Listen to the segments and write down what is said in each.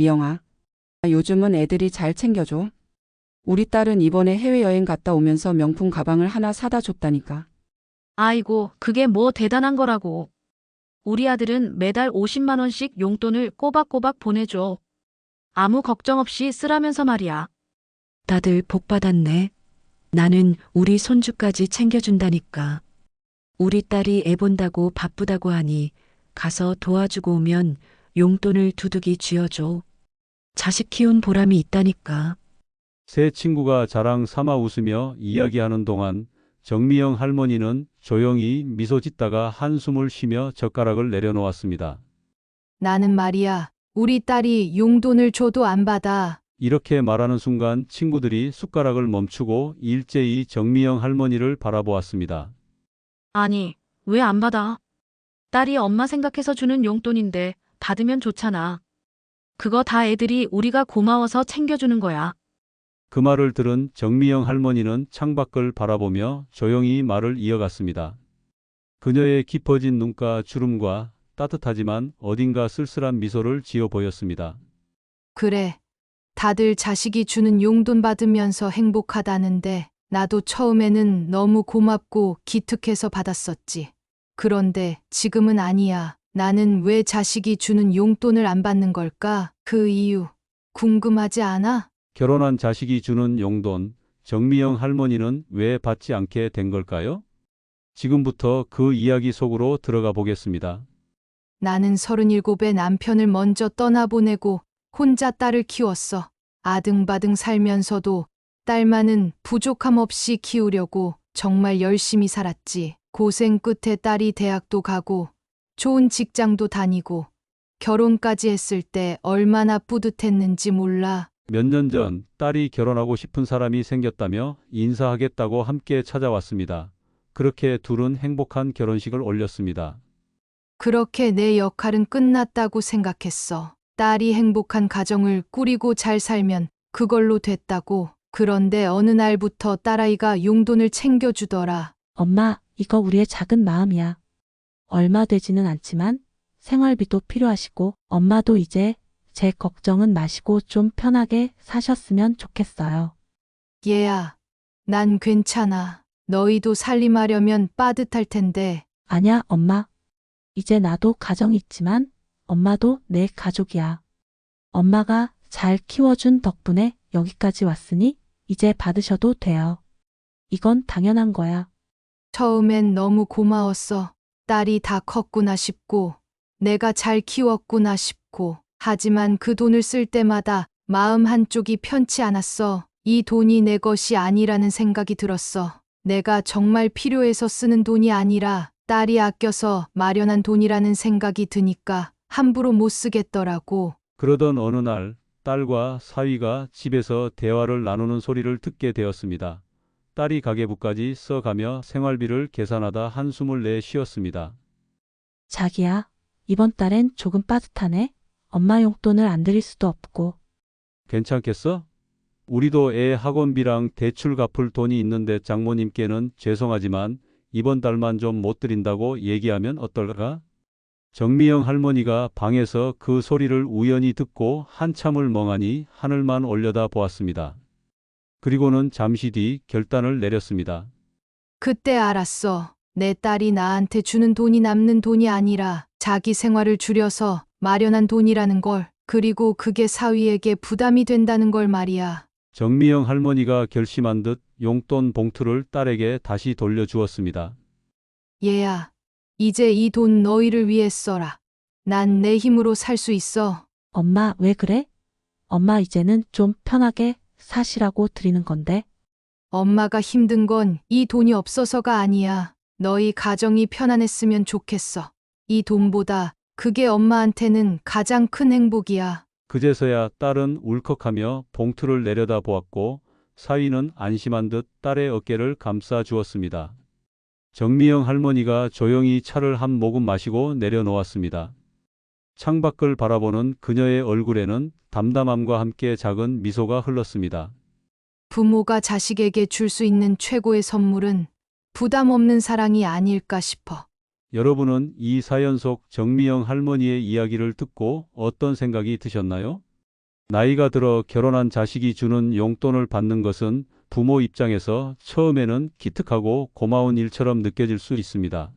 미영아, 요즘은 애들이 잘 챙겨줘. 우리 딸은 이번에 해외여행 갔다 오면서 명품 가방을 하나 사다 줬다니까. 아이고, 그게 뭐 대단한 거라고. 우리 아들은 매달 50만 원씩 용돈을 꼬박꼬박 보내줘. 아무 걱정 없이 쓰라면서 말이야. 다들 복 받았네. 나는 우리 손주까지 챙겨준다니까. 우리 딸이 애 본다고 바쁘다고 하니 가서 도와주고 오면 용돈을 두둑이 쥐어줘. 자식 키운 보람이 있다니까. 세 친구가 자랑 삼아 웃으며 이야기하는 동안 정미영 할머니는 조용히 미소 짓다가 한숨을 쉬며 젓가락을 내려놓았습니다. 나는 말이야, 우리 딸이 용돈을 줘도 안 받아. 이렇게 말하는 순간 친구들이 숟가락을 멈추고 일제히 정미영 할머니를 바라보았습니다. 아니, 왜 안 받아? 딸이 엄마 생각해서 주는 용돈인데 받으면 좋잖아. 그거 다 애들이 우리가 고마워서 챙겨주는 거야. 그 말을 들은 정미영 할머니는 창밖을 바라보며 조용히 말을 이어갔습니다. 그녀의 깊어진 눈가 주름과 따뜻하지만 어딘가 쓸쓸한 미소를 지어 보였습니다. 그래. 다들 자식이 주는 용돈 받으면서 행복하다는데 나도 처음에는 너무 고맙고 기특해서 받았었지. 그런데 지금은 아니야. 나는 왜 자식이 주는 용돈을 안 받는 걸까? 그 이유 궁금하지 않아? 결혼한 자식이 주는 용돈, 정미영 할머니는 왜 받지 않게 된 걸까요? 지금부터 그 이야기 속으로 들어가 보겠습니다. 나는 37에 남편을 먼저 떠나보내고 혼자 딸을 키웠어. 아등바등 살면서도 딸만은 부족함 없이 키우려고 정말 열심히 살았지. 고생 끝에 딸이 대학도 가고 좋은 직장도 다니고 결혼까지 했을 때 얼마나 뿌듯했는지 몰라. 몇 년 전 딸이 결혼하고 싶은 사람이 생겼다며 인사하겠다고 함께 찾아왔습니다. 그렇게 둘은 행복한 결혼식을 올렸습니다. 그렇게 내 역할은 끝났다고 생각했어. 딸이 행복한 가정을 꾸리고 잘 살면 그걸로 됐다고. 그런데 어느 날부터 딸아이가 용돈을 챙겨주더라. 엄마, 이거 우리의 작은 마음이야. 얼마 되지는 않지만 생활비도 필요하시고 엄마도 이제 제 걱정은 마시고 좀 편하게 사셨으면 좋겠어요. 얘야, 난 괜찮아. 너희도 살림하려면 빠듯할 텐데. 아냐, 엄마. 이제 나도 가정이 있지만 엄마도 내 가족이야. 엄마가 잘 키워준 덕분에 여기까지 왔으니 이제 받으셔도 돼요. 이건 당연한 거야. 처음엔 너무 고마웠어. 딸이 다 컸구나 싶고, 내가 잘 키웠구나 싶고, 하지만 그 돈을 쓸 때마다 마음 한쪽이 편치 않았어. 이 돈이 내 것이 아니라는 생각이 들었어. 내가 정말 필요해서 쓰는 돈이 아니라 딸이 아껴서 마련한 돈이라는 생각이 드니까 함부로 못 쓰겠더라고. 그러던 어느 날 딸과 사위가 집에서 대화를 나누는 소리를 듣게 되었습니다. 딸이 가계부까지 써가며 생활비를 계산하다 한숨을 내 쉬었습니다. 자기야, 이번 달엔 조금 빠듯하네. 엄마 용돈을 안 드릴 수도 없고. 괜찮겠어? 우리도 애 학원비랑 대출 갚을 돈이 있는데 장모님께는 죄송하지만 이번 달만 좀 못 드린다고 얘기하면 어떨까? 정미영 할머니가 방에서 그 소리를 우연히 듣고 한참을 멍하니 하늘만 올려다 보았습니다. 그리고는 잠시 뒤 결단을 내렸습니다. 그때 알았어. 내 딸이 나한테 주는 돈이 남는 돈이 아니라 자기 생활을 줄여서 마련한 돈이라는 걸. 그리고 그게 사위에게 부담이 된다는 걸 말이야. 정미영 할머니가 결심한 듯 용돈 봉투를 딸에게 다시 돌려주었습니다. 얘야, 이제 이 돈 너희를 위해 써라. 난 내 힘으로 살 수 있어. 엄마, 왜 그래? 엄마 이제는 좀 편하게 사시라고 드리는 건데. 엄마가 힘든 건 이 돈이 없어서가 아니야. 너희 가정이 편안했으면 좋겠어. 이 돈보다 그게 엄마한테는 가장 큰 행복이야. 그제서야 딸은 울컥하며 봉투를 내려다 보았고 사위는 안심한 듯 딸의 어깨를 감싸 주었습니다. 정미영 할머니가 조용히 차를 한 모금 마시고 내려놓았습니다. 창밖을 바라보는 그녀의 얼굴에는 담담함과 함께 작은 미소가 흘렀습니다. 부모가 자식에게 줄 수 있는 최고의 선물은 부담 없는 사랑이 아닐까 싶어. 여러분은 이 사연 속 정미영 할머니의 이야기를 듣고 어떤 생각이 드셨나요? 나이가 들어 결혼한 자식이 주는 용돈을 받는 것은 부모 입장에서 처음에는 기특하고 고마운 일처럼 느껴질 수 있습니다.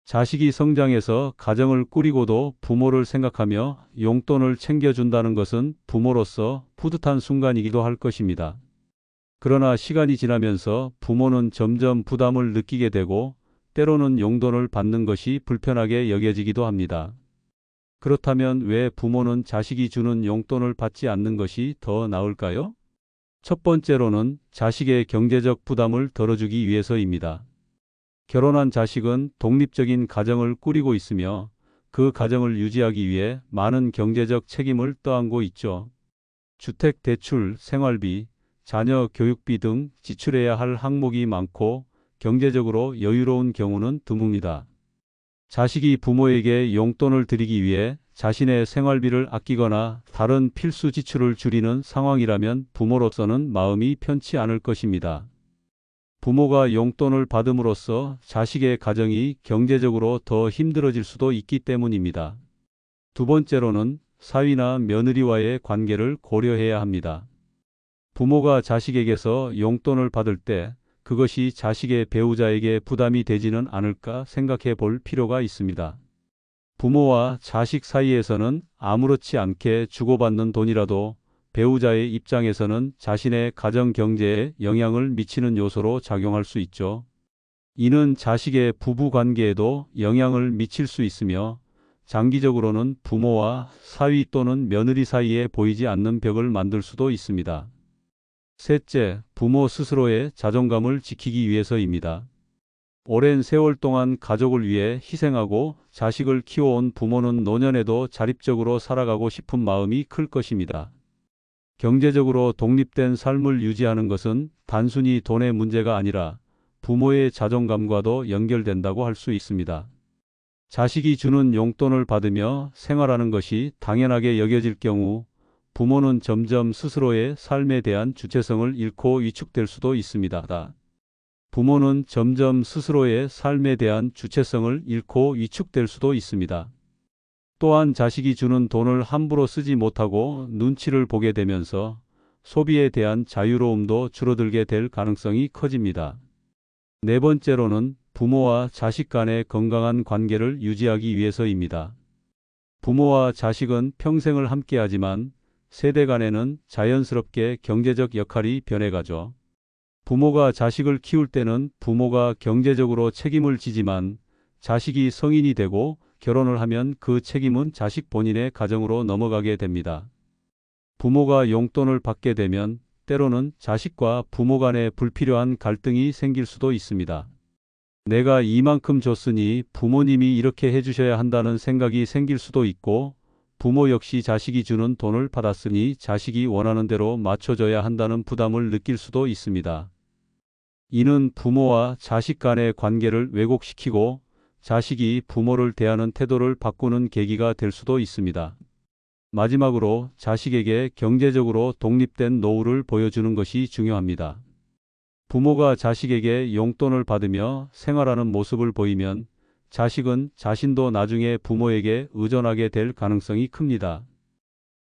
자식이 성장해서 가정을 꾸리고도 부모를 생각하며 용돈을 챙겨준다는 것은 부모로서 뿌듯한 순간이기도 할 것입니다. 그러나 시간이 지나면서 부모는 점점 부담을 느끼게 되고 때로는 용돈을 받는 것이 불편하게 여겨지기도 합니다. 그렇다면 왜 부모는 자식이 주는 용돈을 받지 않는 것이 더 나을까요? 첫 번째로는 자식의 경제적 부담을 덜어주기 위해서입니다. 결혼한 자식은 독립적인 가정을 꾸리고 있으며 그 가정을 유지하기 위해 많은 경제적 책임을 떠안고 있죠. 주택 대출, 생활비, 자녀 교육비 등 지출해야 할 항목이 많고 경제적으로 여유로운 경우는 드뭅니다. 자식이 부모에게 용돈을 드리기 위해 자신의 생활비를 아끼거나 다른 필수 지출을 줄이는 상황이라면 부모로서는 마음이 편치 않을 것입니다. 부모가 용돈을 받음으로써 자식의 가정이 경제적으로 더 힘들어질 수도 있기 때문입니다. 두 번째로는 사위나 며느리와의 관계를 고려해야 합니다. 부모가 자식에게서 용돈을 받을 때 그것이 자식의 배우자에게 부담이 되지는 않을까 생각해 볼 필요가 있습니다. 부모와 자식 사이에서는 아무렇지 않게 주고받는 돈이라도 배우자의 입장에서는 자신의 가정 경제에 영향을 미치는 요소로 작용할 수 있죠. 이는 자식의 부부 관계에도 영향을 미칠 수 있으며 장기적으로는 부모와 사위 또는 며느리 사이에 보이지 않는 벽을 만들 수도 있습니다. 셋째, 부모 스스로의 자존감을 지키기 위해서입니다. 오랜 세월 동안 가족을 위해 희생하고 자식을 키워온 부모는 노년에도 자립적으로 살아가고 싶은 마음이 클 것입니다. 경제적으로 독립된 삶을 유지하는 것은 단순히 돈의 문제가 아니라 부모의 자존감과도 연결된다고 할 수 있습니다. 자식이 주는 용돈을 받으며 생활하는 것이 당연하게 여겨질 경우 부모는 점점 스스로의 삶에 대한 주체성을 잃고 위축될 수도 있습니다. 부모는 점점 스스로의 삶에 대한 주체성을 잃고 위축될 수도 있습니다. 또한 자식이 주는 돈을 함부로 쓰지 못하고 눈치를 보게 되면서 소비에 대한 자유로움도 줄어들게 될 가능성이 커집니다. 네 번째로는 부모와 자식 간의 건강한 관계를 유지하기 위해서입니다. 부모와 자식은 평생을 함께하지만 세대 간에는 자연스럽게 경제적 역할이 변해가죠. 부모가 자식을 키울 때는 부모가 경제적으로 책임을 지지만 자식이 성인이 되고 결혼을 하면 그 책임은 자식 본인의 가정으로 넘어가게 됩니다. 부모가 용돈을 받게 되면 때로는 자식과 부모 간에 불필요한 갈등이 생길 수도 있습니다. 내가 이만큼 줬으니 부모님이 이렇게 해주셔야 한다는 생각이 생길 수도 있고 부모 역시 자식이 주는 돈을 받았으니 자식이 원하는 대로 맞춰줘야 한다는 부담을 느낄 수도 있습니다. 이는 부모와 자식 간의 관계를 왜곡시키고 자식이 부모를 대하는 태도를 바꾸는 계기가 될 수도 있습니다. 마지막으로 자식에게 경제적으로 독립된 노후를 보여주는 것이 중요합니다. 부모가 자식에게 용돈을 받으며 생활하는 모습을 보이면 자식은 자신도 나중에 부모에게 의존하게 될 가능성이 큽니다.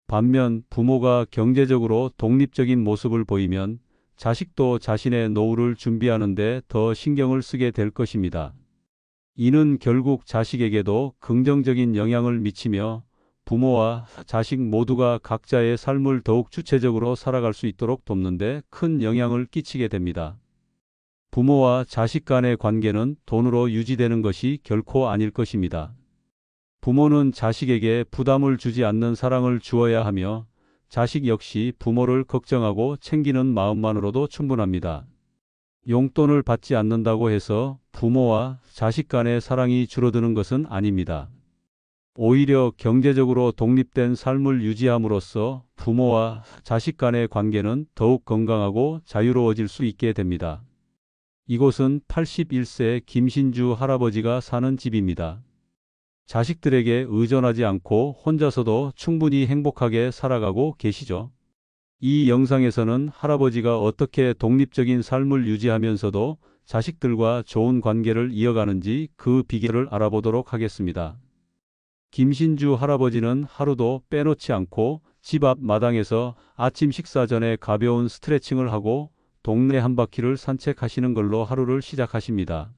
반면 부모가 경제적으로 독립적인 모습을 보이면 자식도 자신의 노후를 준비하는 데 더 신경을 쓰게 될 것입니다. 이는 결국 자식에게도 긍정적인 영향을 미치며 부모와 자식 모두가 각자의 삶을 더욱 주체적으로 살아갈 수 있도록 돕는 데 큰 영향을 끼치게 됩니다. 부모와 자식 간의 관계는 돈으로 유지되는 것이 결코 아닐 것입니다. 부모는 자식에게 부담을 주지 않는 사랑을 주어야 하며 자식 역시 부모를 걱정하고 챙기는 마음만으로도 충분합니다. 용돈을 받지 않는다고 해서 부모와 자식 간의 사랑이 줄어드는 것은 아닙니다. 오히려 경제적으로 독립된 삶을 유지함으로써 부모와 자식 간의 관계는 더욱 건강하고 자유로워질 수 있게 됩니다. 이곳은 81세 김신주 할아버지가 사는 집입니다. 자식들에게 의존하지 않고 혼자서도 충분히 행복하게 살아가고 계시죠. 이 영상에서는 할아버지가 어떻게 독립적인 삶을 유지하면서도 자식들과 좋은 관계를 이어가는지 그 비결을 알아보도록 하겠습니다. 김신주 할아버지는 하루도 빼놓지 않고 집 앞 마당에서 아침 식사 전에 가벼운 스트레칭을 하고 동네 한 바퀴를 산책하시는 걸로 하루를 시작하십니다.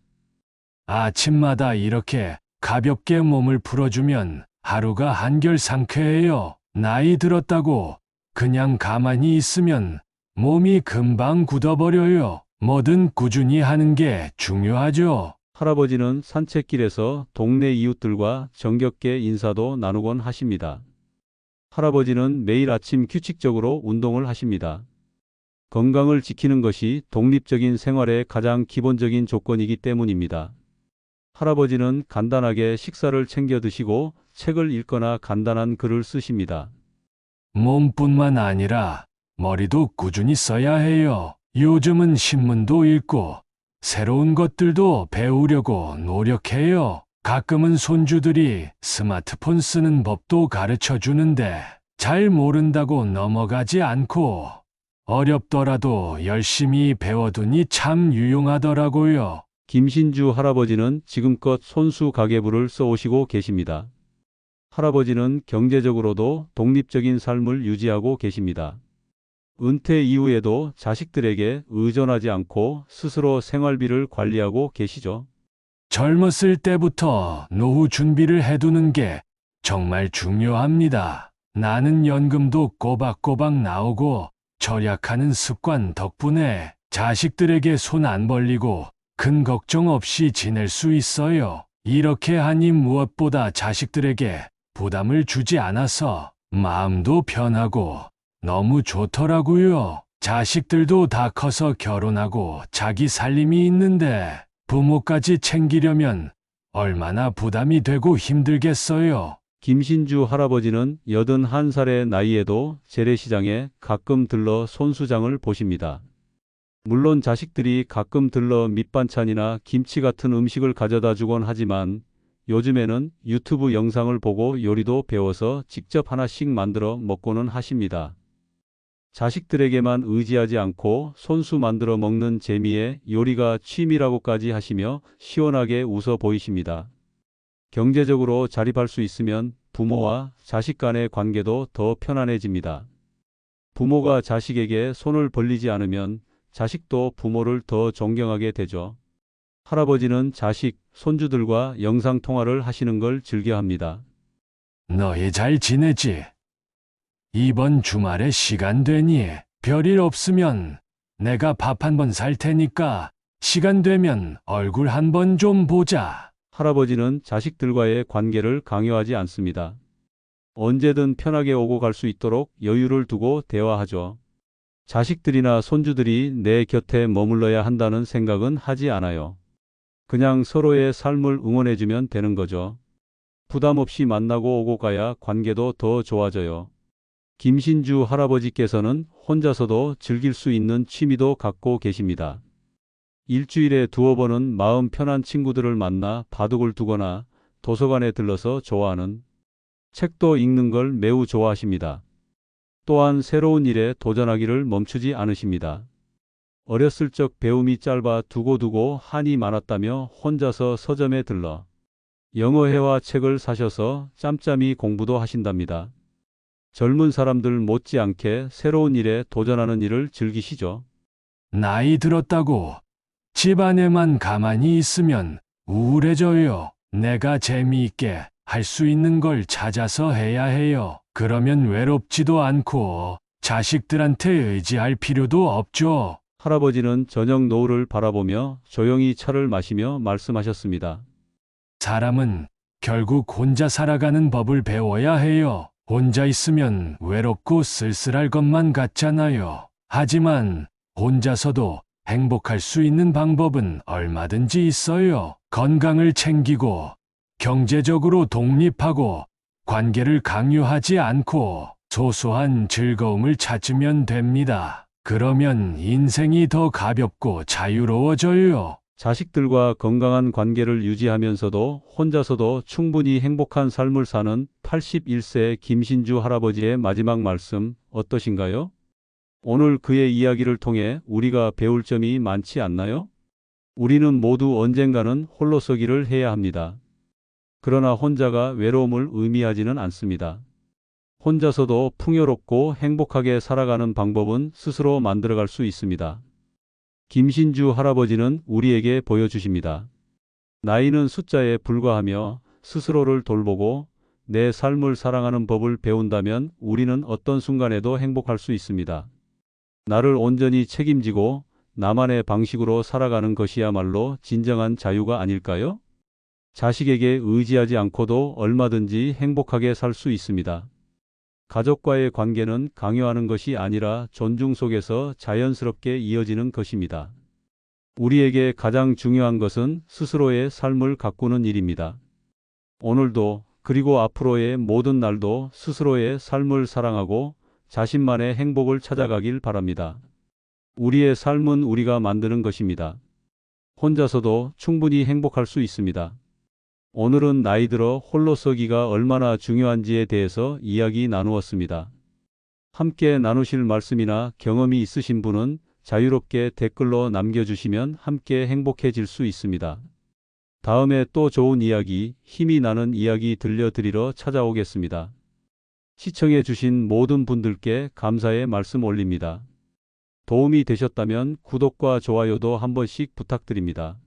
아침마다 이렇게 가볍게 몸을 풀어주면 하루가 한결 상쾌해요. 나이 들었다고 그냥 가만히 있으면 몸이 금방 굳어버려요. 뭐든 꾸준히 하는 게 중요하죠. 할아버지는 산책길에서 동네 이웃들과 정겹게 인사도 나누곤 하십니다. 할아버지는 매일 아침 규칙적으로 운동을 하십니다. 건강을 지키는 것이 독립적인 생활의 가장 기본적인 조건이기 때문입니다. 할아버지는 간단하게 식사를 챙겨 드시고 책을 읽거나 간단한 글을 쓰십니다. 몸뿐만 아니라 머리도 꾸준히 써야 해요. 요즘은 신문도 읽고 새로운 것들도 배우려고 노력해요. 가끔은 손주들이 스마트폰 쓰는 법도 가르쳐 주는데 잘 모른다고 넘어가지 않고 어렵더라도 열심히 배워두니 참 유용하더라고요. 김신주 할아버지는 지금껏 손수 가계부를 써오시고 계십니다. 할아버지는 경제적으로도 독립적인 삶을 유지하고 계십니다. 은퇴 이후에도 자식들에게 의존하지 않고 스스로 생활비를 관리하고 계시죠. 젊었을 때부터 노후 준비를 해두는 게 정말 중요합니다. 나는 연금도 꼬박꼬박 나오고 절약하는 습관 덕분에 자식들에게 손 안 벌리고 큰 걱정 없이 지낼 수 있어요. 이렇게 하니 무엇보다 자식들에게 부담을 주지 않아서 마음도 편하고 너무 좋더라고요. 자식들도 다 커서 결혼하고 자기 살림이 있는데 부모까지 챙기려면 얼마나 부담이 되고 힘들겠어요. 김신주 할아버지는 81살의 나이에도 재래시장에 가끔 들러 손수장을 보십니다. 물론 자식들이 가끔 들러 밑반찬이나 김치 같은 음식을 가져다 주곤 하지만 요즘에는 유튜브 영상을 보고 요리도 배워서 직접 하나씩 만들어 먹고는 하십니다. 자식들에게만 의지하지 않고 손수 만들어 먹는 재미에 요리가 취미라고까지 하시며 시원하게 웃어 보이십니다. 경제적으로 자립할 수 있으면 부모와 자식 간의 관계도 더 편안해집니다. 부모가 자식에게 손을 벌리지 않으면 자식도 부모를 더 존경하게 되죠. 할아버지는 자식, 손주들과 영상통화를 하시는 걸 즐겨합니다. 너희 잘 지내지? 이번 주말에 시간 되니? 별일 없으면 내가 밥 한 번 살 테니까 시간 되면 얼굴 한 번 좀 보자. 할아버지는 자식들과의 관계를 강요하지 않습니다. 언제든 편하게 오고 갈 수 있도록 여유를 두고 대화하죠. 자식들이나 손주들이 내 곁에 머물러야 한다는 생각은 하지 않아요. 그냥 서로의 삶을 응원해주면 되는 거죠. 부담 없이 만나고 오고 가야 관계도 더 좋아져요. 김신주 할아버지께서는 혼자서도 즐길 수 있는 취미도 갖고 계십니다. 일주일에 2-3번은 마음 편한 친구들을 만나 바둑을 두거나 도서관에 들러서 좋아하는 책도 읽는 걸 매우 좋아하십니다. 또한 새로운 일에 도전하기를 멈추지 않으십니다. 어렸을 적 배움이 짧아 두고두고 한이 많았다며 혼자서 서점에 들러 영어회화 책을 사셔서 짬짬이 공부도 하신답니다. 젊은 사람들 못지않게 새로운 일에 도전하는 일을 즐기시죠. 나이 들었다고 집안에만 가만히 있으면 우울해져요. 내가 재미있게 할 수 있는 걸 찾아서 해야 해요. 그러면 외롭지도 않고 자식들한테 의지할 필요도 없죠. 할아버지는 저녁 노을을 바라보며 조용히 차를 마시며 말씀하셨습니다. 사람은 결국 혼자 살아가는 법을 배워야 해요. 혼자 있으면 외롭고 쓸쓸할 것만 같잖아요. 하지만 혼자서도 행복할 수 있는 방법은 얼마든지 있어요. 건강을 챙기고 경제적으로 독립하고 관계를 강요하지 않고 소소한 즐거움을 찾으면 됩니다. 그러면 인생이 더 가볍고 자유로워져요. 자식들과 건강한 관계를 유지하면서도 혼자서도 충분히 행복한 삶을 사는 81세 김신주 할아버지의 마지막 말씀 어떠신가요? 오늘 그의 이야기를 통해 우리가 배울 점이 많지 않나요? 우리는 모두 언젠가는 홀로서기를 해야 합니다. 그러나 혼자가 외로움을 의미하지는 않습니다. 혼자서도 풍요롭고 행복하게 살아가는 방법은 스스로 만들어갈 수 있습니다. 김신주 할아버지는 우리에게 보여주십니다. 나이는 숫자에 불과하며 스스로를 돌보고 내 삶을 사랑하는 법을 배운다면 우리는 어떤 순간에도 행복할 수 있습니다. 나를 온전히 책임지고 나만의 방식으로 살아가는 것이야말로 진정한 자유가 아닐까요? 자식에게 의지하지 않고도 얼마든지 행복하게 살 수 있습니다. 가족과의 관계는 강요하는 것이 아니라 존중 속에서 자연스럽게 이어지는 것입니다. 우리에게 가장 중요한 것은 스스로의 삶을 가꾸는 일입니다. 오늘도 그리고 앞으로의 모든 날도 스스로의 삶을 사랑하고 자신만의 행복을 찾아가길 바랍니다. 우리의 삶은 우리가 만드는 것입니다. 혼자서도 충분히 행복할 수 있습니다. 오늘은 나이 들어 홀로 서기가 얼마나 중요한지에 대해서 이야기 나누었습니다. 함께 나누실 말씀이나 경험이 있으신 분은 자유롭게 댓글로 남겨주시면 함께 행복해질 수 있습니다. 다음에 또 좋은 이야기, 힘이 나는 이야기 들려드리러 찾아오겠습니다. 시청해주신 모든 분들께 감사의 말씀 올립니다. 도움이 되셨다면 구독과 좋아요도 한 번씩 부탁드립니다.